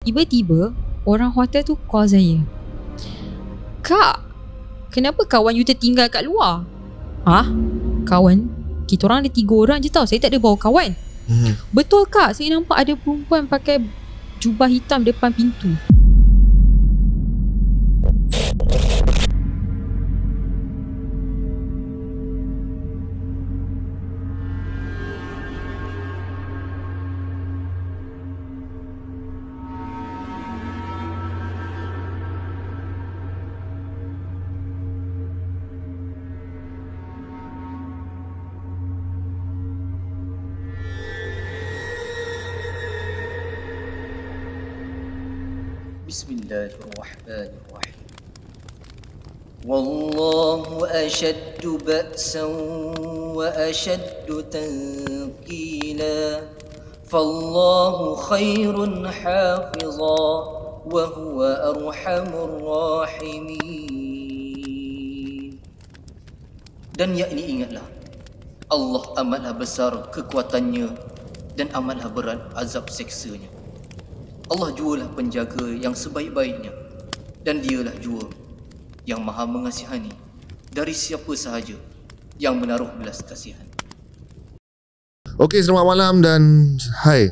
Tiba-tiba orang hotel tu call saya, "Kak, kenapa kawan you tertinggal kat luar?" Kawan? Kita orang ada 3 orang je tau. Saya tak ada bawa kawan. Betul kak, saya nampak ada perempuan pakai jubah hitam depan pintu. Bismillahirrahmanirrahim. Wallahu ashaddu ba'san wa ashaddu tanqila. Fallahu khairun hafiza wa huwa arhamur rahimin. Dan yakni ingatlah, Allah amatlah besar kekuatannya dan amatlah berat azab seksanya. Allah jualah penjaga yang sebaik-baiknya, dan dialah jua yang maha mengasihani dari siapa sahaja yang menaruh belas kasihan. Okey, selamat malam dan hai.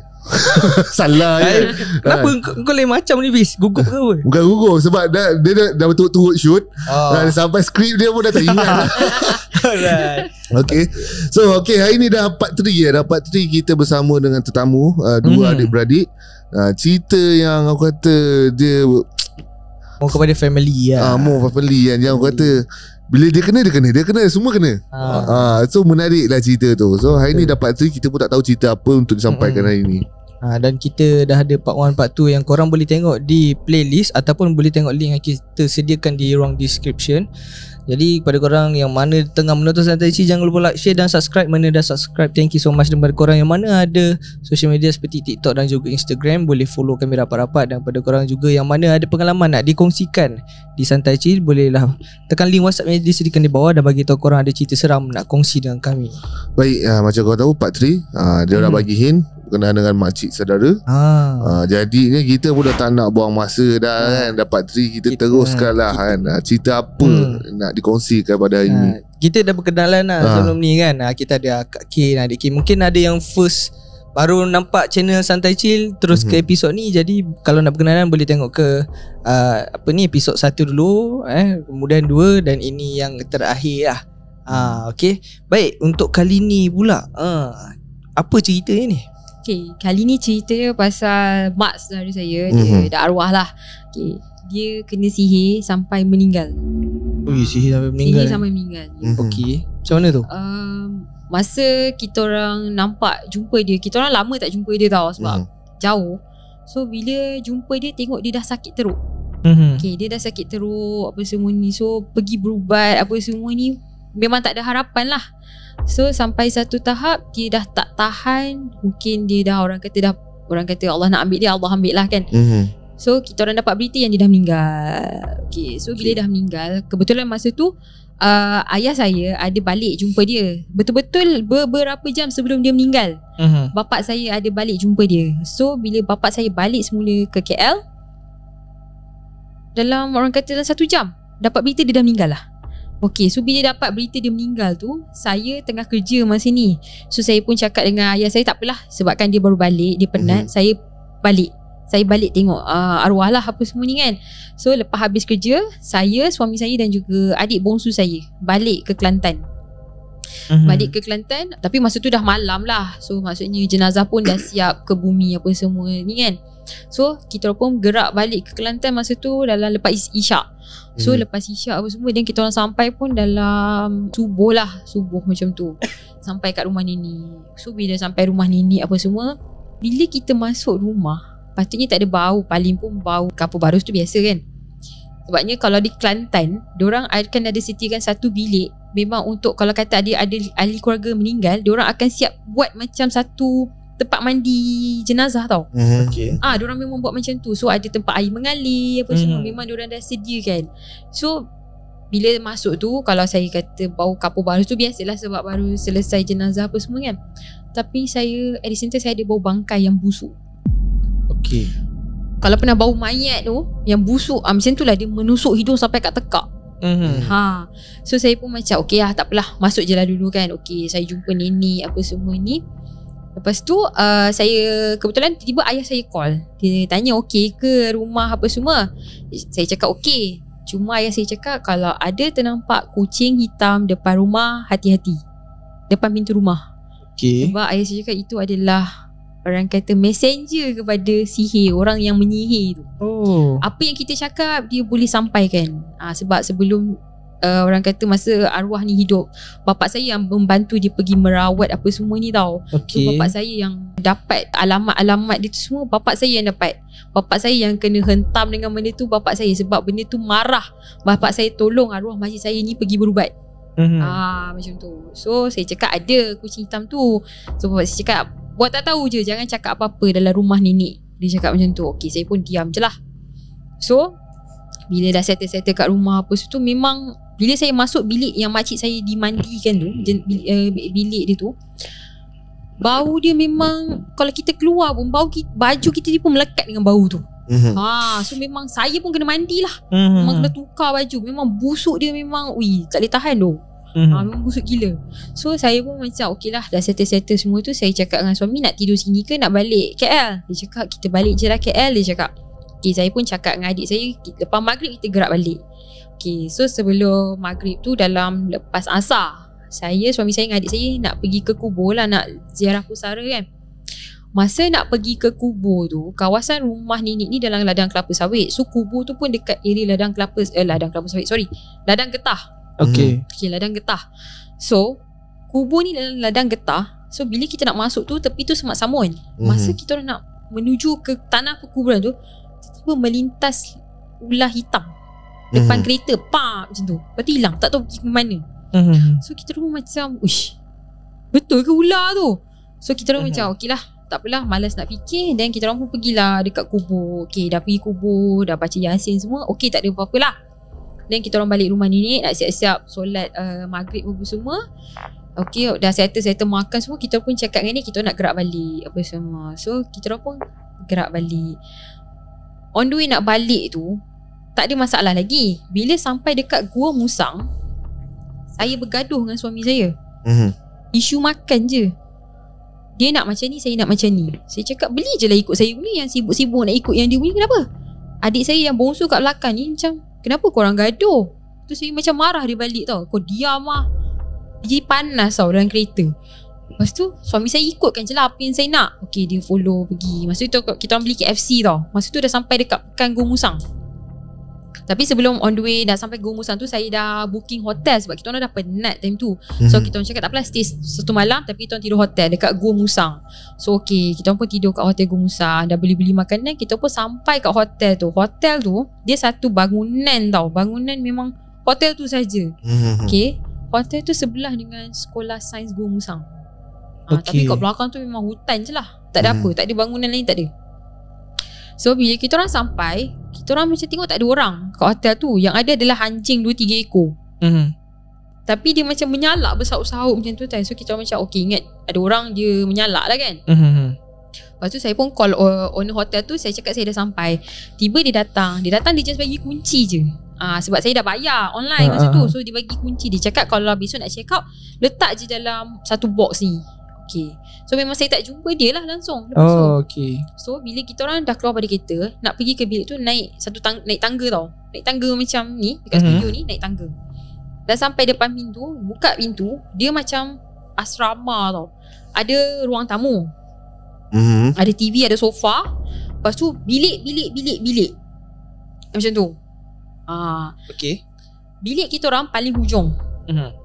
Salah ya. Kenapa kau lain macam ni Bis? Gugup ke apa? Bukan gugup, sebab dia dah betul-betul shoot. Dan sampai skrip dia pun dah tak ingat. Alright. Okay. So hari ni dah part 3 ya. Dah part 3 kita bersama dengan tetamu, 2 adik-beradik. Cerita yang aku kata dia mau kepada family lah. More family kan. Yang aku kata bila dia kena, semua kena. So menarik lah cerita tu. So hari ni dah part 3, kita pun tak tahu cerita apa untuk disampaikan hari ni. Dan kita dah ada part 1, part 2 yang korang boleh tengok di playlist ataupun boleh tengok link yang kita sediakan di ruang description. Jadi kepada korang yang mana tengah menonton Santai Chill, jangan lupa like, share dan subscribe. Mana dah subscribe, thank you so much. Dan kepada korang yang mana ada social media seperti TikTok dan juga Instagram, boleh follow kami rapat-rapat. Dan kepada korang juga yang mana ada pengalaman nak dikongsikan di Santai Chill, bolehlah tekan link WhatsApp yang disediakan di bawah dan bagi tahu korang ada cerita seram nak kongsi dengan kami. Baik, macam korang tahu part 3 dia dah bagi hint berkenaan dengan makcik saudara. Jadinya kita pun dah tak nak buang masa dah kan. Dapat 3 kita teruskan lah kan. Cerita apa nak dikongsikan pada hari ni. Kita dah berkenalan lah sebelum ni kan. Kita ada Kak K dan Adik K. Mungkin ada yang first baru nampak channel Santai Chill terus ke episod ni. Jadi kalau nak berkenalan boleh tengok ke episod 1 dulu, kemudian 2 dan ini yang terakhir lah. Okay. Baik, untuk kali ni pula apa cerita ni? Okay, kali ni cerita pasal mak saudara saya. Dia dah arwah lah. Okay, dia kena sihir sampai meninggal. Sihir sampai meninggal. Okay, macam mana tu? Masa kita orang jumpa dia, kita orang lama tak jumpa dia tau, sebab jauh. So bila jumpa dia, tengok dia dah sakit teruk. Okay, dia dah sakit teruk apa semua ni. So pergi berubat apa semua ni, memang tak ada harapan lah. So sampai satu tahap dia dah tak tahan. Mungkin dia dah, orang kata Allah nak ambil dia, Allah ambil lah kan. So kita orang dapat berita yang dia dah meninggal. Okay, so bila dah meninggal, kebetulan masa tu ayah saya ada balik jumpa dia. Betul-betul beberapa jam sebelum dia meninggal, bapak saya ada balik jumpa dia. So bila bapak saya balik semula ke KL, dalam 1 jam dapat berita dia dah meninggal lah. Okay, so bila dapat berita dia meninggal tu, saya tengah kerja masa ni. So saya pun cakap dengan ayah saya, tak apalah, sebabkan dia baru balik, dia penat. Saya balik tengok arwah lah apa semua ni kan. So lepas habis kerja, saya, suami saya dan juga adik bongsu saya balik ke Kelantan. Tapi masa tu dah malam lah. So maksudnya jenazah pun dah siap ke bumi apa semua ni kan. So kita pun gerak balik ke Kelantan masa tu dalam lepas isyak. So lepas isyak apa semua, dan kita orang sampai pun dalam subuh macam tu. Sampai kat rumah nenek. So bila sampai rumah nenek apa semua, bila kita masuk rumah, patutnya tak ada bau, paling pun bau kapur barus tu biasa kan. Sebabnya kalau di Kelantan, diorang akan ada sediakan satu bilik memang untuk, kalau kata ada ahli keluarga meninggal, diorang akan siap buat macam satu tempat mandi jenazah tau. Okay. Diorang memang buat macam tu. So ada tempat air mengalir apa semua, memang diorang dah sediakan. So bila masuk tu, kalau saya kata bau kapur barus tu biasalah, sebab baru selesai jenazah apa semua kan. Tapi saya, at the same time, saya ada bau bangkai yang busuk. Okay. kalau pernah bau mayat tu yang busuk, macam tu lah, dia menusuk hidung sampai kat tekak. So saya pun macam okey lah, tak apalah, masuk je lah dulu kan. Okey, saya jumpa nenek apa semua ni. Lepas tu saya kebetulan tiba-tiba ayah saya call. Dia tanya okey ke rumah apa semua. Saya cakap okey. Cuma ayah saya cakap kalau ada ternampak kucing hitam depan rumah, hati-hati depan pintu rumah. Sebab ayah saya cakap itu adalah orang kata messenger kepada sihir, orang yang menyihir tu. Apa yang kita cakap dia boleh sampaikan. Sebab sebelum orang kata masa arwah ni hidup, bapak saya yang membantu dia pergi merawat apa semua ni tau. So bapak saya yang dapat alamat-alamat dia tu semua, bapak saya yang dapat. Bapak saya yang kena hentam dengan benda tu, bapak saya. Sebab benda tu marah, bapak saya tolong arwah makcik saya ni pergi berubat. Macam tu. So saya cakap ada kucing hitam tu. So bapak saya cakap buat tak tahu je, jangan cakap apa-apa dalam rumah nenek. Dia cakap macam tu. Okey, saya pun diam je lah. So bila dah settle kat rumah apa tu, memang bila saya masuk bilik yang makcik saya dimandikan tu, bilik dia tu, bau dia memang kalau kita keluar pun baju kita dia pun melekat dengan bau tu. So memang saya pun kena mandi lah. Memang kena tukar baju. Memang busuk dia, memang tak boleh tahan tu. Memang busuk gila. So saya pun macam okey lah, dah settle semua tu. Saya cakap dengan suami, nak tidur sini ke nak balik KL? Dia cakap kita balik je lah KL. Dia cakap okey. Saya pun cakap dengan adik saya, lepas maghrib kita gerak balik. Okay, so sebelum maghrib tu, dalam lepas asar, saya, suami saya dengan adik saya nak pergi ke kubur lah, nak ziarah pusara kan. Masa nak pergi ke kubur tu, kawasan rumah nenek ni dalam ladang kelapa sawit. So kubur tu pun dekat area ladang kelapa sawit, ladang getah. Okay, ladang getah. So kubur ni dalam ladang getah. So bila kita nak masuk tu, tepi tu semak samun. Masa kita orang nak menuju ke tanah perkuburan tu, tiba-tiba melintas ular hitam depan kereta, macam tu. Lepas tu hilang, tak tahu pergi ke mana. So kita orang macam, uish, betul ke ular tu? So kita orang macam okey lah, tak apalah, malas nak fikir. Dan kita orang pun pergilah dekat kubur. Okey, dah pergi kubur, dah baca Yasin semua, okey, tak ada apa-apa lah. Dan kita orang balik rumah nenek, nak siap-siap solat maghrib apa semua. Okey, dah settle makan semua. Kita pun cakap dengan ni, kita nak gerak balik apa semua. So kita orang pun gerak balik. On the way nak balik tu, tak ada masalah lagi. Bila sampai dekat Gua Musang, saya bergaduh dengan suami saya. Isu makan je. Dia nak macam ni, saya nak macam ni. Saya cakap beli je lah ikut saya punya. Yang sibuk-sibuk nak ikut yang dia punya, kenapa? Adik saya yang bongsu kat belakang ni macam, kenapa korang gaduh? Tu saya macam marah dia balik tau. Kau diam lah. Dia jadi panas tau dalam kereta. Lepas tu suami saya ikutkan je lah apa yang saya nak. Okay, dia follow pergi. Masa tu kita orang beli KFC tau. Masa tu dah sampai dekat Pekan Gua Musang. Tapi sebelum on the way dah sampai Gua Musang tu, saya dah booking hotel sebab kita orang dah penat time tu. So kita orang cakap tak apalah, stay satu malam, tapi kita orang tidur hotel dekat Gua Musang. So okay, kita orang pun tidur kat hotel Gua Musang. Dah beli-beli makanan, kita pun sampai kat hotel tu. Hotel tu dia satu bangunan tau. Bangunan memang hotel tu saja. Okay, hotel tu sebelah dengan Sekolah Sains Gua Musang. Tapi kat belakang tu memang hutan je lah. Tak ada apa, tak ada bangunan lain, tak ada. So bila kita orang sampai, kita orang macam tengok tak ada orang kat hotel tu. Yang ada adalah anjing 2-3 ekor. Tapi dia macam menyalak bersahut-sahut macam tu. So kita orang macam okay, ingat ada orang, dia menyalak lah kan. Lepas tu saya pun call owner hotel tu. Saya cakap saya dah sampai. Tiba dia datang. Dia just bagi kunci je. Sebab saya dah bayar online masa tu. So dia bagi kunci. Dia cakap kalau besok nak check out, letak je dalam satu box ni. Okay, so memang saya tak jumpa dia lah langsung. Okay. So bila kita orang dah keluar pada kereta, nak pergi ke bilik tu, naik naik tangga tau. Naik tangga macam ni, dekat studio ni, naik tangga. Dah sampai depan pintu, buka pintu, dia macam asrama tau. Ada ruang tamu, ada TV, ada sofa. Lepas tu bilik macam tu. Okay. Bilik kita orang paling hujung.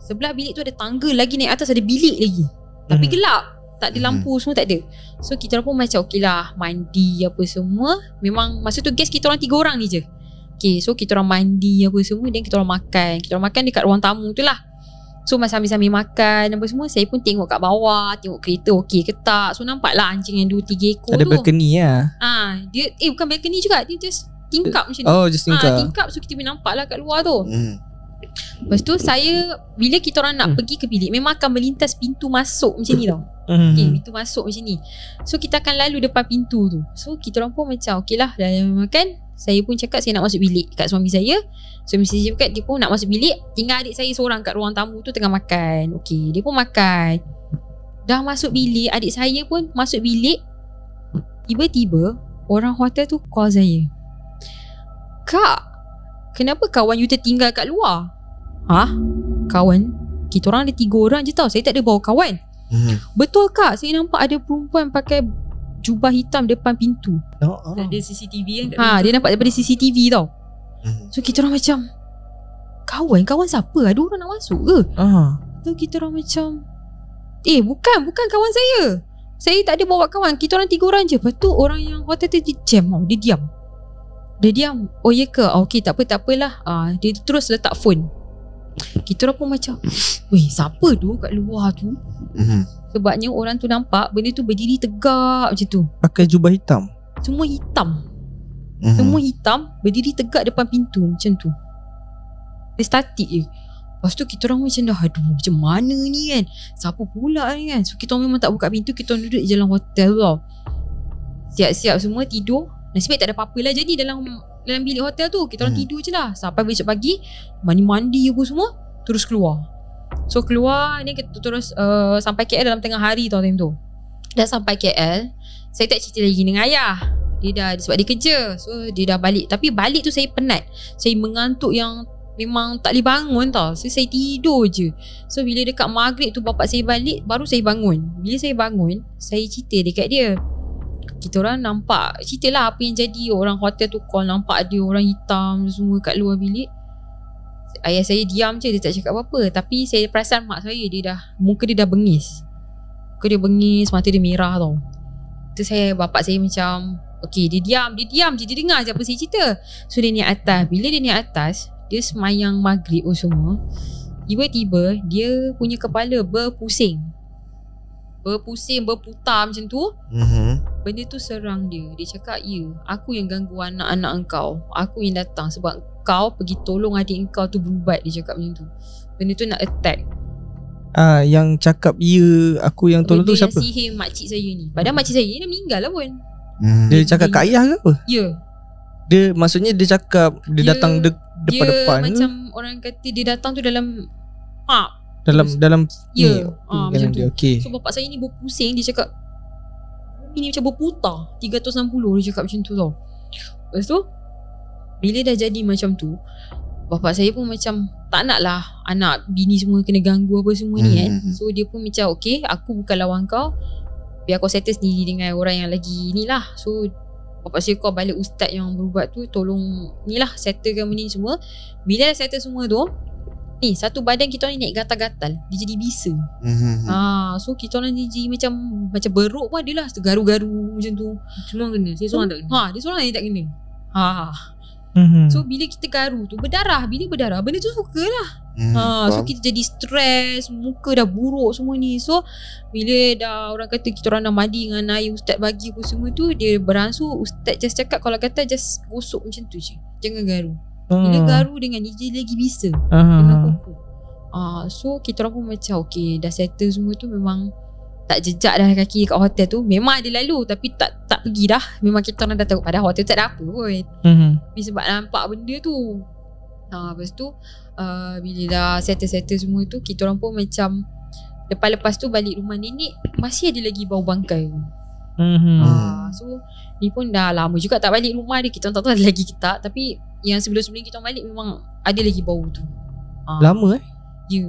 Sebelah bilik tu ada tangga lagi, naik atas ada bilik lagi. Tapi gelap, tak ada lampu, semua tak ada. So kita orang pun macam okey lah, mandi apa semua. Memang masa tu guest kita orang 3 orang ni je. Okay, so kita orang mandi apa semua, dan kita orang makan. Kita orang makan dekat ruang tamu tu lah. So masa sambil makan apa semua, saya pun tengok kat bawah, tengok kereta okey ke tak. So nampak lah anjing yang 2-3 ekor ada tu. Ada balcony lah. Dia bukan balcony juga, dia just tingkap macam ni. Just tingkap. Tingkap, so kita boleh nampak lah kat luar tu. Lepas tu saya, bila kita orang nak pergi ke bilik, memang akan melintas pintu masuk macam ni tau. Okay, pintu masuk macam ni. So kita akan lalu depan pintu tu. So kita orang pun macam okay lah, dah makan. Saya pun cakap saya nak masuk bilik kat suami saya. Suami saya cakap dia pun nak masuk bilik. Tinggal adik saya seorang kat ruang tamu tu tengah makan. Okay, dia pun makan. Dah masuk bilik, adik saya pun masuk bilik. Tiba-tiba orang hotel tu call saya. Kak, kenapa kawan you tertinggal kat luar? Kawan? Kita orang ada 3 orang je tau. Saya tak ada bawa kawan. Betul kak, saya nampak ada perempuan pakai jubah hitam depan pintu. Ada CCTV kan? Dia nampak daripada CCTV tau. So kita orang macam, kawan siapa? Ada orang nak masuk ke? So kita orang macam, bukan kawan saya. Saya tak ada bawa kawan. Kita orang 3 orang je. Lepas tu orang yang hotel tu dia jam tau. Dia diam. Oh ya ke? Okay, tak apalah. Dia terus letak phone. Kita orang pun macam, weh, siapa tu kat luar tu? Sebabnya orang tu nampak benda tu berdiri tegak macam tu. Pakai jubah hitam. Semua hitam. Semua hitam, berdiri tegak depan pintu macam tu. Dia statik je. Lepas tu kita orang macam dah, aduh, macam mana ni kan? Siapa pula ni kan? So kita orang memang tak buka pintu. Kita orang duduk di dalam hotel tau. Siap-siap semua tidur. Nasib baik tak ada apa-apa lah jadi dalam bilik hotel tu. Kita orang tidur je lah. Sampai besok pagi, mandi-mandi apa semua, terus keluar. So keluar ni kita terus sampai KL dalam tengah hari tau time tu. Dah sampai KL, saya tak cerita lagi dengan ayah. Dia dah, sebab dia kerja, so dia dah balik. Tapi balik tu saya penat. Saya mengantuk yang memang tak boleh bangun tau. So saya tidur je. So bila dekat maghrib tu bapak saya balik, baru saya bangun. Bila saya bangun, saya cerita dekat dia. Kita orang nampak, ceritalah apa yang jadi. Orang hotel tu call, nampak ada orang hitam semua kat luar bilik. Ayah saya diam je, dia tak cakap apa-apa. Tapi saya perasan mak saya, muka dia dah bengis. Muka dia bengis, mata dia merah tau. Tu bapak saya macam, okay, dia diam je, dia dengar je apa saya cerita. So dia naik atas. Bila dia naik atas, dia semayang maghrib semua. Tiba-tiba dia punya kepala berpusing, berputar macam tu. Benda tu serang dia. Dia cakap, ya, aku yang ganggu anak-anak engkau. Aku yang datang sebab kau pergi tolong adik engkau tu berubat. Dia cakap macam tu. Benda tu nak attack. Yang cakap ya aku yang tolong tu siapa? Benda yang sihir makcik saya ni. Padahal makcik saya ni dah meninggal lah pun. Dia cakap kat ayah ke apa? Ya. Dia maksudnya dia cakap dia datang depan-depan. Dia macam orang kata dia datang tu dalam dalam ya, macam tu. Okay. So bapak saya ni berpusing. Dia cakap ini macam berputar 360. Dia cakap macam tu tau. Lepas tu bila dah jadi macam tu, bapak saya pun macam tak nak lah anak bini semua kena ganggu apa semua ni kan. So dia pun macam, okay, aku bukan lawan kau, biar kau settle sendiri dengan orang yang lagi ni lah. So bapak saya call balik ustaz yang berubat tu, tolong ni lah settlekan benda ni semua. Bila dah settle semua tu, ni satu badan kita ni naik gatal-gatal. Dia jadi bisa. So kita orang jadi macam beruk pun ada lah, garu-garu macam tu. Semua kena. Saya seorang tak kena. Dia seorang yang tak kena. So bila kita garu tu berdarah. Bila berdarah benda tu suka lah. So kita jadi stres, muka dah buruk semua ni. So bila dah orang kata kita orang dah mandi dengan air ustaz bagi apa semua tu, dia beransur ustaz just cakap kalau kata just gosok macam tu je, jangan garu. Bila garu dengan dia jadi lagi bisa. So kita orang pun macam okay, dah settle semua tu. Memang tak jejak dah kaki kat hotel tu. Memang ada lalu tapi tak pergi dah. Memang kita orang dah tahu padahal hotel tak ada apa pun. Tapi sebab nampak benda tu. Lepas tu bila dah settle semua tu, kita orang pun macam lepas tu balik rumah nenek, masih ada lagi bau bangkai tu. So ni pun dah lama juga tak balik rumah dia. Kita orang tak tahu ada lagi ke tak. Tapi yang sebelum-sebelum kita balik memang ada lagi bau tu. Lama Ya.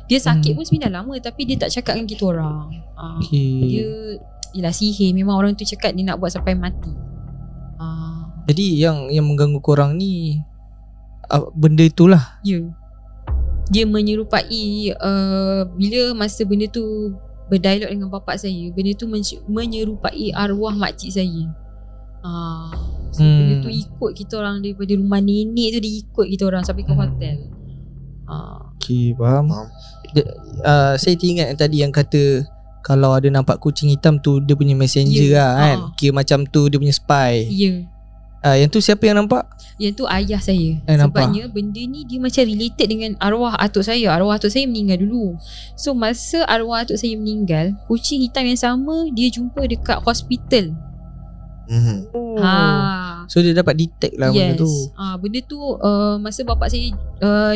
Dia sakit pun sebenarnya lama, tapi dia tak cakap dengan kita orang. Dia ialah sihir. Memang orang tu cakap dia nak buat sampai mati. Jadi yang mengganggu korang ni benda itulah. Ya. Dia menyerupai bila masa benda tu berdialog dengan bapak saya, benda tu menyerupai arwah makcik saya. So benda tu ikut kita orang daripada rumah nenek tu, dia ikut kita orang sampai ke hotel. Okay, faham. Saya teringat tadi yang kata kalau ada nampak kucing hitam tu dia punya messenger lah kan. Kira macam tu dia punya spy. Ya. Yang tu siapa yang nampak? Yang tu ayah saya. Sebabnya benda ni dia macam related dengan arwah atuk saya. Arwah atuk saya meninggal dulu. So masa arwah atuk saya meninggal, kucing hitam yang sama dia jumpa dekat hospital. So dia dapat detect lah benda tu. Benda tu masa bapak saya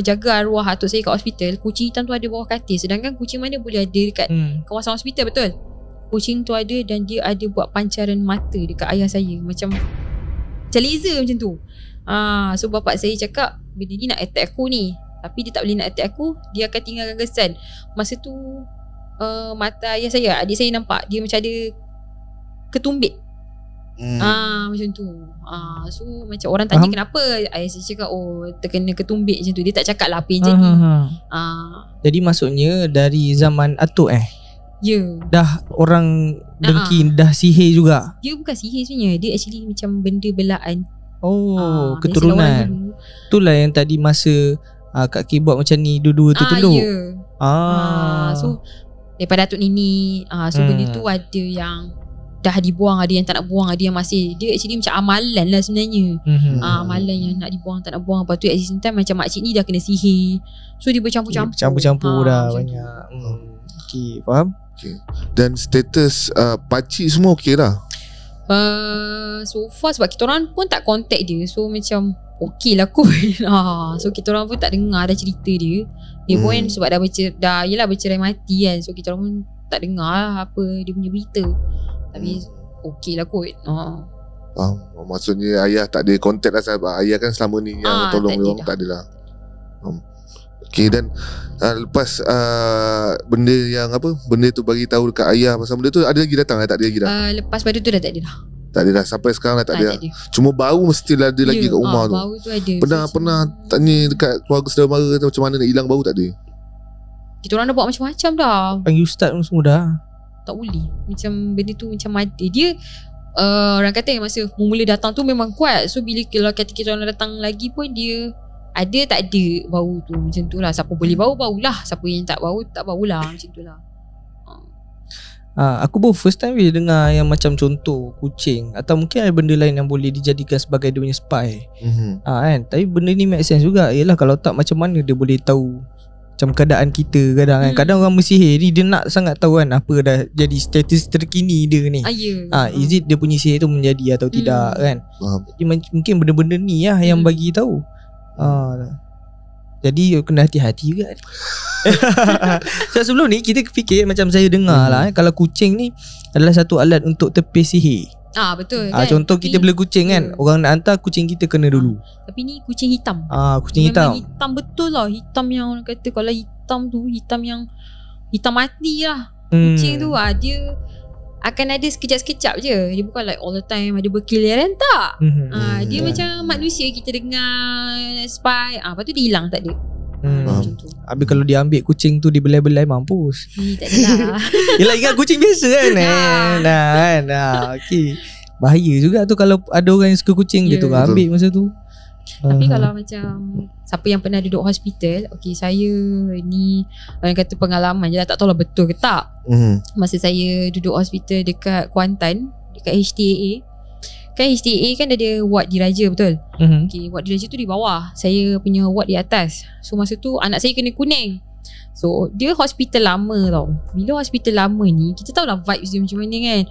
jaga arwah atuk saya kat hospital, kucing hitam tu ada bawah katil. Sedangkan kucing mana boleh ada dekat kawasan hospital, betul? Kucing tu ada dan dia ada buat pancaran mata dekat ayah saya. Macam laser macam tu. So bapak saya cakap benda ni nak attack aku ni. Tapi dia tak boleh nak attack aku, dia akan tinggalkan kesan. Masa tu mata ayah saya, adik saya nampak dia macam ada ketumbit. Macam tu. So macam orang tanya kenapa, ayah saya cakap terkena ketumbit macam tu. Dia tak cakap lah apa yang jadi. Jadi maksudnya dari zaman atuk Ya. Dah orang dengki, dah sihir juga. Dia bukan sihir sebenarnya. Dia actually macam benda belaan. Keturunan. Itulah yang tadi masa Kak Ki buat macam ni, dua-dua tertunduk. So daripada atuk nini. So benda tu ada yang dah dibuang, ada yang tak nak buang, ada yang masih. Dia actually macam amalan lah sebenarnya. Amalan yang nak dibuang, tak nak buang. Lepas tu at the same time macam makcik ni dah kena sihir. So dia bercampur-campur. Campur-campur dah banyak. Okay, faham? Dan status pakcik semua okey lah. So far sebab kita orang pun tak contact dia, so macam okey lah kot. So kita orang pun tak dengar dah cerita dia. Dia pun sebab dah bercerai mati kan. So kita orang pun tak dengar lah apa dia punya berita. Tapi okey lah kot. Maksudnya ayah tak ada contact lah, sebab ayah kan selama ni yang tolong dia orang, tak ada lah. Okay, dan lepas benda yang benda tu bagi tahu dekat ayah pasal benda tu, ada lagi datang tak ada lagi dah? Lepas pada tu dah tak ada dah. Tak ada dah sampai sekarang dah tak ada. Cuma bau mesti ada lagi kat rumah tu. Bau tu ada. Pernah tanya dekat keluarga saudara mara tu macam mana nak hilang bau, tak ada. Kita orang dah buat macam-macam dah. Panggil ustaz pun semua dah. Tak boleh. Macam benda tu macam ada. Dia orang kata masa mula datang tu memang kuat. So bila kalau kata kita orang datang lagi pun dia ada tak ada bau tu. Macam tu lah. Siapa boleh bau, baulah. Siapa yang tak bau, tak baulah. Macam tu lah. Aku baru first time bila dengar yang macam contoh kucing, atau mungkin ada benda lain yang boleh dijadikan sebagai dia punya spy. Kan? Tapi benda ni make sense juga. Yelah kalau tak macam mana dia boleh tahu macam keadaan kita kadang kan. Kadang orang bersihir ni dia nak sangat tahu kan apa dah jadi status terkini dia ni. Is it dia punya sihir tu menjadi atau tidak kan. Jadi mungkin benda-benda ni lah yang bagi tahu. Jadi kena hati-hati juga. So sebelum ni kita fikir macam saya dengar lah kalau kucing ni adalah satu alat untuk tepis sihir. Betul kan. Contoh kita beli kucing kan, orang nak hantar kucing kita kena dulu. Tapi ni kucing hitam. Kucing hitam. Hitam betul lah. Hitam yang orang kata kalau hitam tu hitam yang hitam mati lah. Kucing tu dia akan ada sekejap-sekejap je. Dia bukan like all the time ada berkeliaran, tak. Dia macam manusia, kita dengar spy, lepas tu dia hilang, tak ada. Macam tu. Habis kalau dia ambil kucing tu dibelai-belai mampus. Tak ada lah. Yelah ingat kucing biasa kan. Okay. Bahaya juga tu kalau ada orang yang suka kucing dia tu ambil masa tu. Tapi kalau macam siapa yang pernah duduk hospital, okay, saya ni orang kata pengalaman je lah, tak tahulah betul ke tak. Masa saya duduk hospital dekat Kuantan, dekat HTAA. Kan HTAA kan ada ward diraja, betul? Okay, ward diraja tu di bawah, saya punya ward di atas. So masa tu anak saya kena kuning. So dia hospital lama tau. Bila hospital lama ni, kita tahulah vibes dia macam mana kan.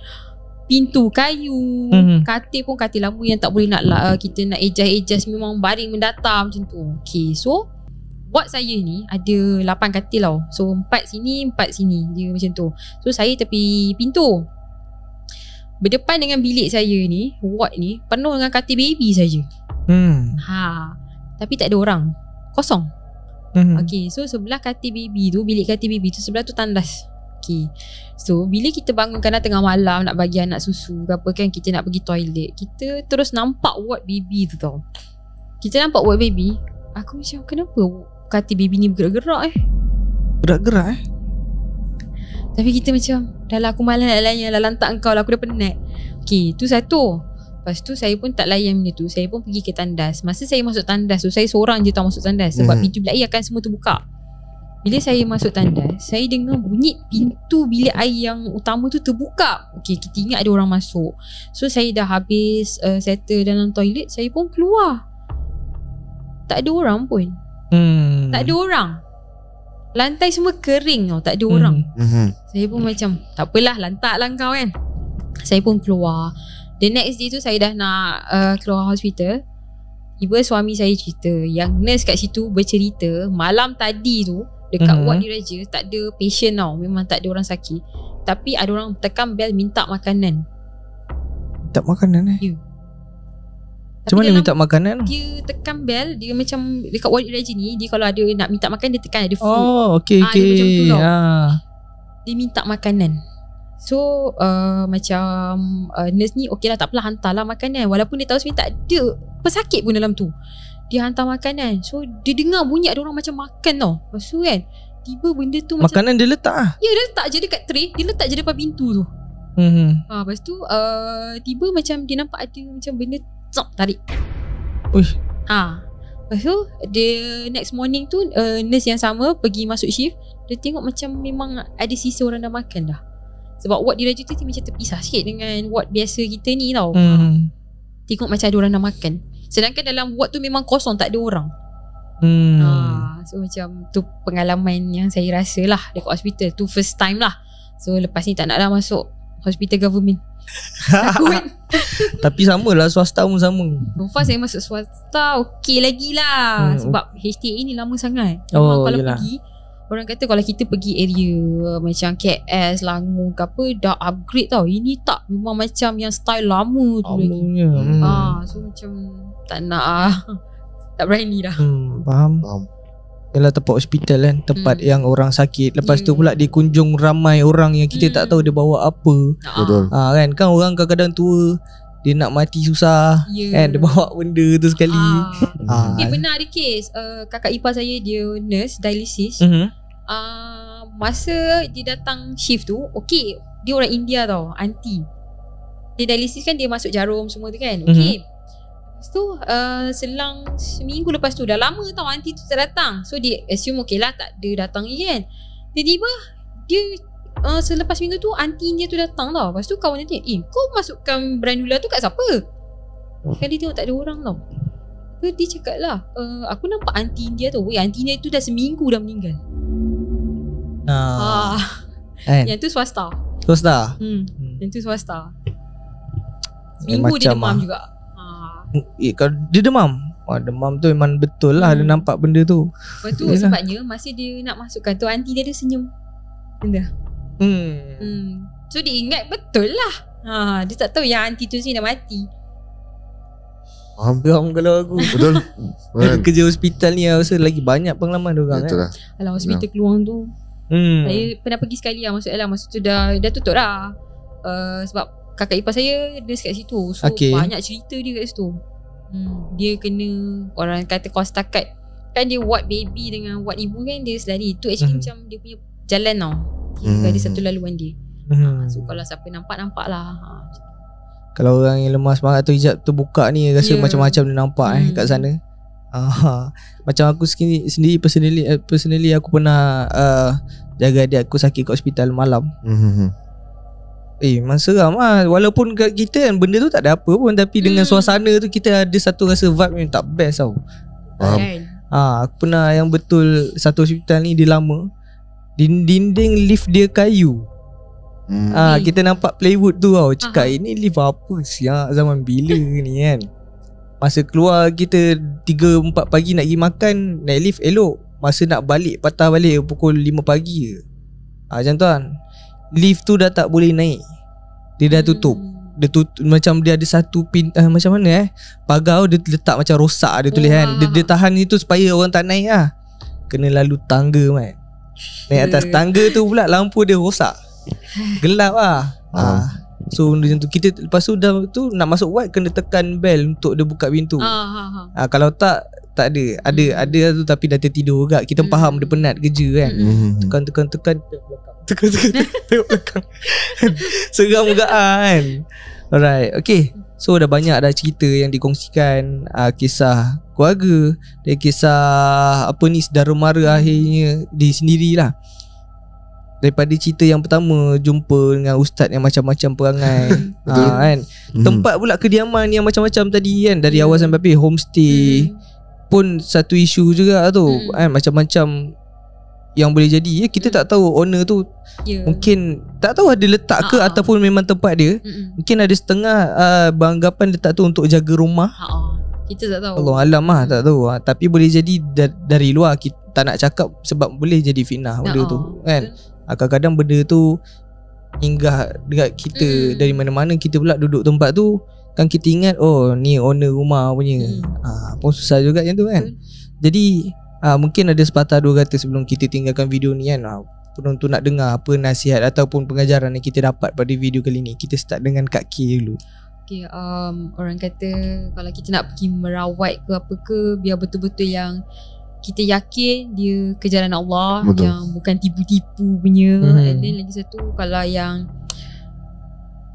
Pintu kayu, katil pun katil lama yang tak boleh nak kita nak adjust memang baring mendatar macam tu. Okay, so ward saya ni ada 8 katil tau. So 4 sini, 4 sini, dia macam tu. So saya tepi pintu, berdepan dengan bilik saya ni, ward ni penuh dengan katil baby saja. Tapi tak ada orang, kosong. Okay, so sebelah katil baby tu, bilik katil baby tu, sebelah tu tandas. Okay, so bila kita bangun kadang tengah malam nak bagi anak susu ke apa kan, kita nak pergi toilet, kita terus nampak ward baby tu tau. Kita nampak ward baby, aku macam kenapa katil baby ni bergerak-gerak Gerak-gerak Tapi kita macam dah lah aku malas nak layan lah, lantak engkau lah, aku dah penat. Okay, tu satu. Lepas tu saya pun tak layan benda tu, saya pun pergi ke tandas. Masa saya masuk tandas tu, saya seorang je tau masuk tandas, sebab pintu bilik air akan semua terbuka. Bila saya masuk tandas, saya dengar bunyi pintu bilik air yang utama tu terbuka. Okay, kita ingat ada orang masuk. So saya dah habis settle dalam toilet, saya pun keluar. Tak ada orang pun. Tak ada orang. Lantai semua kering tau, tak ada orang. Saya pun macam, tak apalah, lantak lah kau kan. Saya pun keluar. The next day tu saya dah nak keluar hospital. Tiba suami saya cerita, yang nurse kat situ bercerita, malam tadi tu dekat ward diraja tak ada patient tau. Memang tak ada orang sakit. Tapi ada orang tekan bel minta makanan. Minta makanan Ya. Macam mana minta makanan? Dia tekan bel. Dia macam dekat ward diraja ni, dia kalau ada nak minta makan, dia tekan ada food. Oh okay, Dia macam tu tau. Dia minta makanan. So macam nurse ni okey lah, tak apalah, hantarlah makanan. Walaupun dia tahu sebenarnya tak ada pesakit pun dalam tu, dia hantar makanan. So dia dengar bunyi ada orang macam makan tau. Lepas tu kan, tiba benda tu makanan macam, dia letak lah. Ya, dia letak je dekat tray. Dia letak je depan pintu tu. Lepas tu tiba macam dia nampak ada macam benda tarik. Uish. Lepas tu dia next morning tu nurse yang sama pergi masuk shift. Dia tengok macam memang ada sisa orang dah makan dah. Sebab ward diraja tu macam terpisah sikit dengan ward biasa kita ni tau. Tengok macam ada orang dah makan. Sedangkan dalam ward tu memang kosong, tak ada orang. So macam tu pengalaman yang saya rasa lah dekat hospital. Tu first time lah. So lepas ni tak nak dah masuk hospital government. Takut. Tapi sama lah, swasta pun sama. So far saya masuk swasta okey lagi lah. Sebab HTA ni lama sangat. Kalau yelah. pergi, orang kata kalau kita pergi area macam KS, Langur ke apa, dah upgrade tau. Ini tak, memang macam yang style lama tu lagi. So macam tak nak tak berani dah. Faham. Yalah, tempat hospital kan, tempat yang orang sakit. Lepas tu pula dikunjung ramai orang yang kita tak tahu dia bawa apa. Betul. Kan orang kadang-kadang tua, dia nak mati susah kan, dia bawa benda tu sekali. Benar ada kes kakak ipar saya, dia nurse dialysis. Masa dia datang shift tu, okay, dia orang India tau, aunty. Dia dialysis kan, dia masuk jarum semua tu kan. Okay. Lepas tu selang seminggu lepas tu, dah lama tau aunty tu tak datang. So dia assume okay lah, tak ada datang lagi kan. Tiba-tiba dia selepas minggu tu aunty dia tu datang tau. Lepas tu kawan dia tanya, kau masukkan Branula tu kat siapa? Kan dia tengok tak ada orang tau. So dia cakap lah, aku nampak aunty India tu. Aunty India tu dah seminggu dah meninggal. Yang tu swasta. Yang tu swasta. Seminggu dia demam juga. Kalau dia demam, demam tu memang betul lah. Dia nampak benda tu. Lepas tu sebabnya masa dia nak masukkan tu, aunty dia senyum. Benda. So dia ingat betul lah. Dia tak tahu yang aunty tu sini dah mati. Faham kalau aku. Betul. Kerja hospital ni rasa lagi banyak pengalaman diorang. Betul lah. Alah, hospital Keluang tu saya pernah pergi sekali lah. Masa tu dah tutup dah. Sebab kakak ipar saya nurse kat situ. So banyak cerita dia kat situ. Dia kena, orang kata kos takat kan, dia ward baby dengan ward ibu kan, dia selari. Itu actually macam dia punya jalan tau. Dia ada satu laluan dia. So kalau siapa nampak lah. Kalau orang yang lemah semangat tu, hijab tu buka ni, rasa macam-macam dia nampak kat sana. Macam aku sendiri personally aku pernah jaga adik aku sakit kat hospital malam. Memang seram lah. Walaupun kat kita kan benda tu tak ada apa pun, tapi dengan suasana tu kita ada satu rasa vibe yang tak best tau. Aku pernah yang betul, satu hospital ni dia lama, dinding lift dia kayu. Kita nampak plywood tu tau. Cakap ini lift apa siap, zaman bila ni kan. Masa keluar kita 3-4 pagi nak pergi makan, naik lift elok. Masa nak balik, patah balik pukul 5 pagi je. Macam tu kan. Lift tu dah tak boleh naik. Dia dah tutup. Dia tutup, macam dia ada satu macam mana pagar dia letak macam rosak, dia tulis kan. Dia tahan itu supaya orang tak naik lah. Kena lalu tangga man. Naik atas tangga tu pula lampu dia rosak. Gelap lah. So macam tu, kita lepas tu dah tu nak masuk ward kena tekan bell untuk dia buka pintu. Kalau tak ada tu, tapi dah tertidur juga. Kita faham dia penat kerja kan. Tekan tengok belakang. Seram juga kan. Alright, okay. So dah banyak dah cerita yang dikongsikan, kisah keluarga dan kisah apa ni saudara mara akhirnya di sendirilah. Daripada cerita yang pertama jumpa dengan ustaz yang macam-macam perangai kan. Tempat pula kediaman yang macam-macam tadi kan, dari awal sampai habis homestay pun satu isu juga tu kan, macam-macam yang boleh jadi kita tak tahu owner tu mungkin tak tahu ada letak ke ataupun memang tempat dia. Mungkin ada setengah beranggapan letak tu untuk jaga rumah. Kita tak tahu. Allah alam tak tahu. Tapi boleh jadi dari luar, kita tak nak cakap sebab boleh jadi fitnah benda tu kan. Kadang-kadang benda tu hinggah dekat kita dari mana-mana, kita pula duduk tempat tu kan, kita ingat oh ni owner rumah punya. Pun susah juga macam tu kan. Jadi mungkin ada sepatah dua kata sebelum kita tinggalkan video ni kan, penonton nak dengar apa nasihat ataupun pengajaran yang kita dapat pada video kali ni. Kita start dengan Kak K dulu. Okay, orang kata kalau kita nak pergi merawat ke apa ke, biar betul-betul yang kita yakin dia kejalan Allah. Betul. Yang bukan tipu-tipu punya. And then lagi satu, kalau yang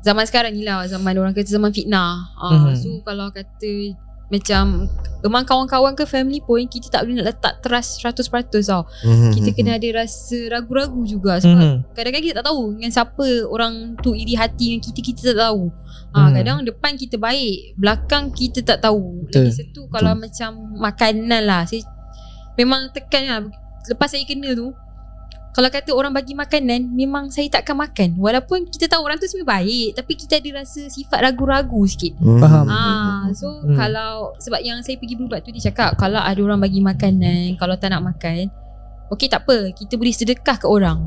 zaman sekarang ni lah, zaman orang kata zaman fitnah. So kalau kata macam memang kawan-kawan ke family pun, kita tak boleh nak letak trust 100% tau. Kita kena ada rasa ragu-ragu juga. Sebab kadang-kadang kita tak tahu dengan siapa orang tu iri hati dengan kita, kita tak tahu. Kadang depan kita baik, belakang kita tak tahu. Lagi satu kalau macam makanan lah, saya memang tekan lah. Lepas saya kena tu, kalau kata orang bagi makanan, memang saya takkan makan. Walaupun kita tahu orang tu sebenarnya baik, tapi kita ada rasa sifat ragu-ragu sikit. Faham. So kalau, sebab yang saya pergi berubat tu, dia cakap kalau ada orang bagi makanan, kalau tak nak makan, okey tak apa, kita boleh sedekah ke orang.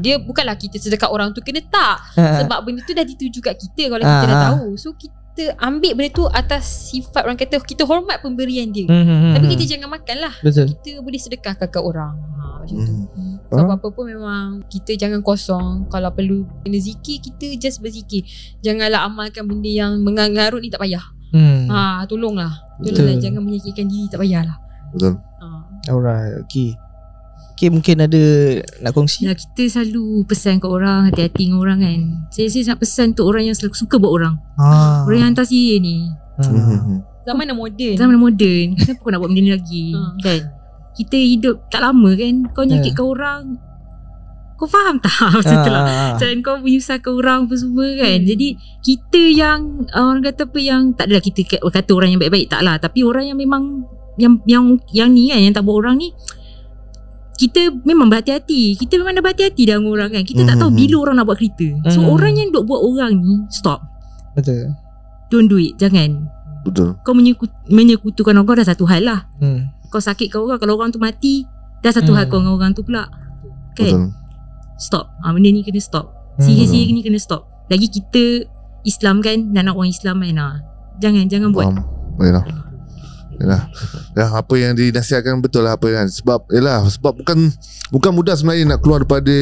Dia bukanlah kita sedekah orang tu kena tak. Sebab benda tu dah dituju kat kita kalau kita dah tahu. So kita ambil benda tu atas sifat orang kata, kita hormat pemberian dia. Tapi kita jangan makan lah. Betul. Kita boleh sedekahkan ke orang. Macam tu. So apa-apa pun memang kita jangan kosong. Kalau perlu kena zikir, kita just berzikir. Janganlah amalkan benda yang mengarut ni, tak payah. Tolonglah. Jangan menyakitkan diri, tak payahlah. Betul. Alright, okay, mungkin ada nak kongsi? Kita selalu pesan kat orang, hati-hati dengan orang kan. Saya nak pesan untuk orang yang selalu suka buat orang. Orang yang hantar sihir ni. Zaman dah moden. Kenapa kau nak buat benda ni lagi? Kan? Kita hidup tak lama kan. Kau nyakitkan orang, kau faham tak? Macam tu lah. Macam kau menyusahkan orang apa semua kan. Jadi kita yang orang kata apa, yang tak adalah kita kata orang yang baik-baik, tak lah. Tapi orang yang memang yang ni kan, yang tak buat orang ni, kita memang berhati-hati. Kita memang dah berhati-hati dengan orang kan. Kita tak tahu bila orang nak buat kereta. So orang yang duk buat orang ni, stop. Betul. Don't do it. Jangan. Betul. Kau menyekutukan orang, kau dah satu hal lah. Kau sakitkan orang, kalau orang tu mati, dah satu hal kau dengan orang tu pula kan. Betul. Stop. Benda ni kena stop. Sihir-sihir ni kena stop. Lagi kita Islam kan, dan nak orang Islam kan. Jangan buat. Yalah. Apa yang dinasihatkan betul lah apa kan. Sebab bukan mudah sebenarnya nak keluar daripada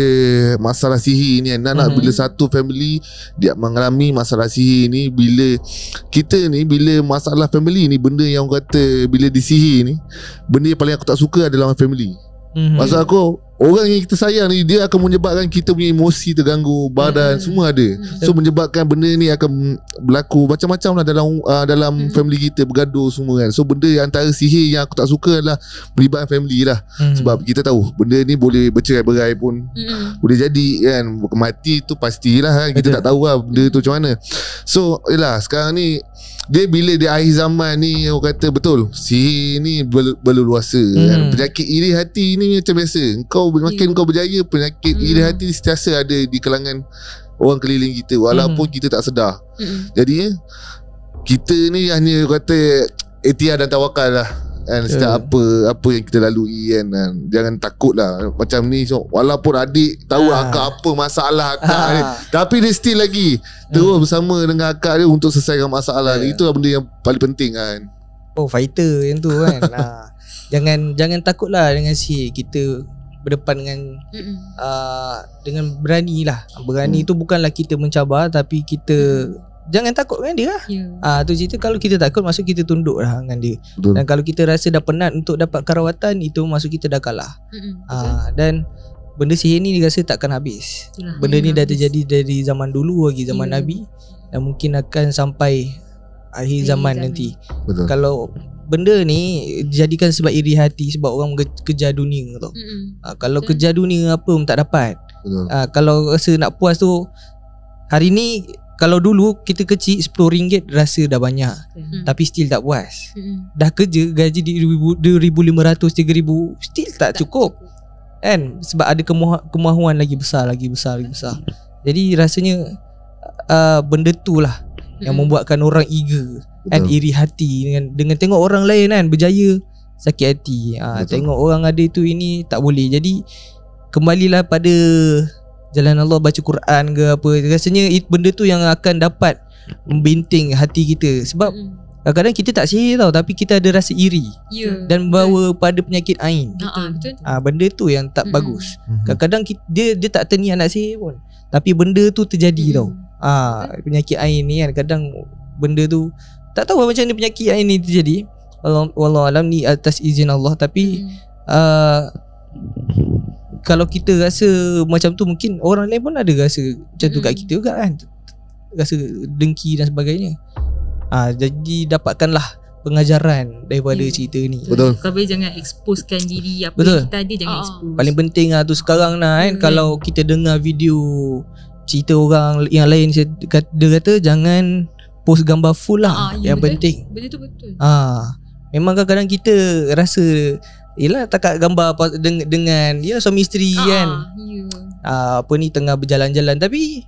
masalah sihir ni. Nak bila satu family dia mengalami masalah sihir ni, bila masalah family ni, benda yang orang kata bila disihir ni, benda yang paling aku tak suka adalah family. Maksud aku, orang yang kita sayang ni, dia akan menyebabkan kita punya emosi terganggu, badan semua ada. So menyebabkan benda ni akan berlaku macam-macam lah dalam family kita, bergaduh semua kan. So benda yang antara sihir yang aku tak suka adalah melibatkan family lah. Sebab kita tahu benda ni boleh bercerai-berai pun, boleh jadi kan. Mati tu pastilah kan. Kita tak tahu lah benda tu macam mana. So yelah, sekarang ni bila dia akhir zaman ni, orang kata betul, sihir ni berleluasa kan. Penyakit iri hati ni macam biasa. Makin kau berjaya, penyakit iri hati sentiasa ada di kalangan orang keliling kita, walaupun kita tak sedar. Jadi kita ni hanya kata ikhtiar dan tawakal lah kan. Setiap apa yang kita lalui kan. Jangan takut lah macam ni. So, walaupun adik tahu akak apa masalah akak ni, tapi dia still lagi terus bersama dengan akak dia untuk selesaikan masalah ni. Itulah benda yang paling penting kan. Fighter yang tu kan. Jangan takut lah dengan sihir. Kita berdepan dengan berani lah. Berani tu bukanlah kita mencabar, tapi kita jangan takut dengan dia lah. Tu cerita. Kalau kita takut, maksud kita tunduk lah dengan dia. Dan kalau kita rasa dah penat untuk dapat rawatan, itu maksud kita dah kalah. Dan benda sihir ni dirasa takkan habis. Benda ni dah terjadi dari zaman dulu lagi, zaman Nabi, dan mungkin akan sampai akhir zaman nanti. Betul. Kalau benda ni jadikan sebab iri hati, sebab orang kejar dunia tau. Kalau kejar dunia apa pun tak dapat. Kalau rasa nak puas tu, hari ni kalau dulu kita kecil RM10 rasa dah banyak, tapi still tak puas. Dah kerja gaji di 2,500, 3,000 still tak cukup kan, sebab ada kemahuan lagi besar. Jadi rasanya benda tu lah yang membuatkan orang eager kan, iri hati dengan tengok orang lain kan berjaya, sakit hati. Tengok orang ada tu ini tak boleh. Jadi kembalilah pada jalan Allah, baca Quran ke apa. Rasanya benda tu yang akan dapat membinting hati kita. Sebab kadang-kadang kita tak sihir tau, tapi kita ada rasa iri dan bawa pada penyakit ain. Betul. Benda tu yang tak bagus. Kadang-kadang dia tak terniat nak sihir pun, tapi benda tu terjadi tau. Penyakit ain ni kan, kadang benda tu tak tahu macam mana penyakit ain ni terjadi. Wallahualam ni atas izin Allah. Tapi kalau kita rasa macam tu, mungkin orang lain pun ada rasa macam tu kat kita juga kan, rasa dengki dan sebagainya. Jadi dapatkanlah pengajaran daripada cerita ni. Betul. Kau jangan exposekan diri apa Betul. yang kita ada, jangan expose. Paling penting tu sekarang kan, kalau kita dengar video cerita orang yang lain, dia kata jangan post gambar full lah. Yang betul. penting Benda tu betul. memang kadang-kadang kita rasa yelah takat gambar dengan suami isteri kan. Apa ni tengah berjalan-jalan, tapi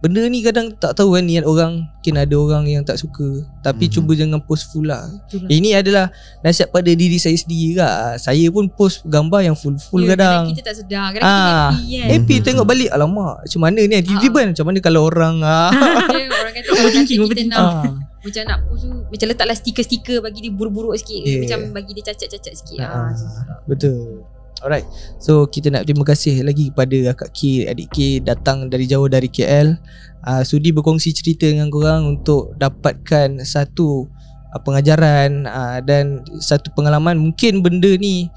benda ni kadang tak tahu kan niat orang. Mungkin ada orang yang tak suka, tapi cuba jangan post full lah. Ini adalah nasihat pada diri saya sendiri lah. Saya pun post gambar yang full kadang kita tak sedar, kadang kita happy kan. Happy tengok balik, alamak macam mana ni tiba-tiba macam mana kalau orang orang kata kita nak macam nak post tu, macam letaklah stiker-stiker bagi dia buruk-buruk sikit, macam bagi dia cacat-cacat sikit. Betul. Alright. So kita nak terima kasih lagi kepada Akak K, Adik K datang dari jauh dari KL, sudi berkongsi cerita dengan korang untuk dapatkan satu pengajaran dan satu pengalaman. Mungkin benda ni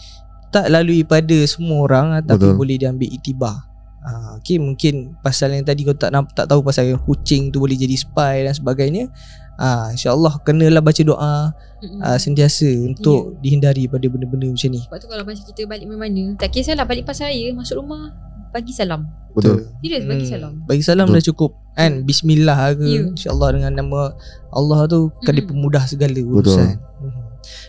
tak lalui pada semua orang, tapi boleh diambil iktibar. Okay, mungkin pasal yang tadi kau tak tahu pasal yang kucing tu boleh jadi spy dan sebagainya. InsyaAllah kenalah baca doa sentiasa untuk dihindari pada benda-benda macam ni. Sebab tu kalau macam kita balik mana-mana, tak kisahlah balik pasal raya, masuk rumah bagi salam. Betul. Serius, bagi salam. Bagi salam dah cukup kan. Bismillah ke, InsyaAllah dengan nama Allah tu akan dipermudah segala urusan.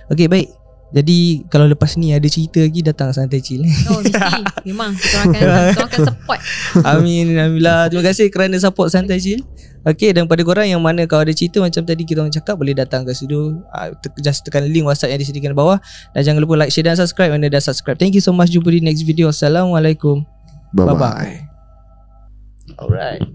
Okay, baik. Jadi kalau lepas ni ada cerita lagi, datang Santai Chill. Mesti. Memang kita akan support. Amin. Alhamdulillah. Terima kasih kerana support Santai Chill. Okay, dan pada korang yang mana kalau ada cerita macam tadi kita orang cakap, boleh datang ke studio. Just tekan link WhatsApp yang disediakan di bawah. Dan jangan lupa like, share dan subscribe. Anda dah subscribe, thank you so much. Jumpa di next video. Assalamualaikum. Bye-bye. Alright.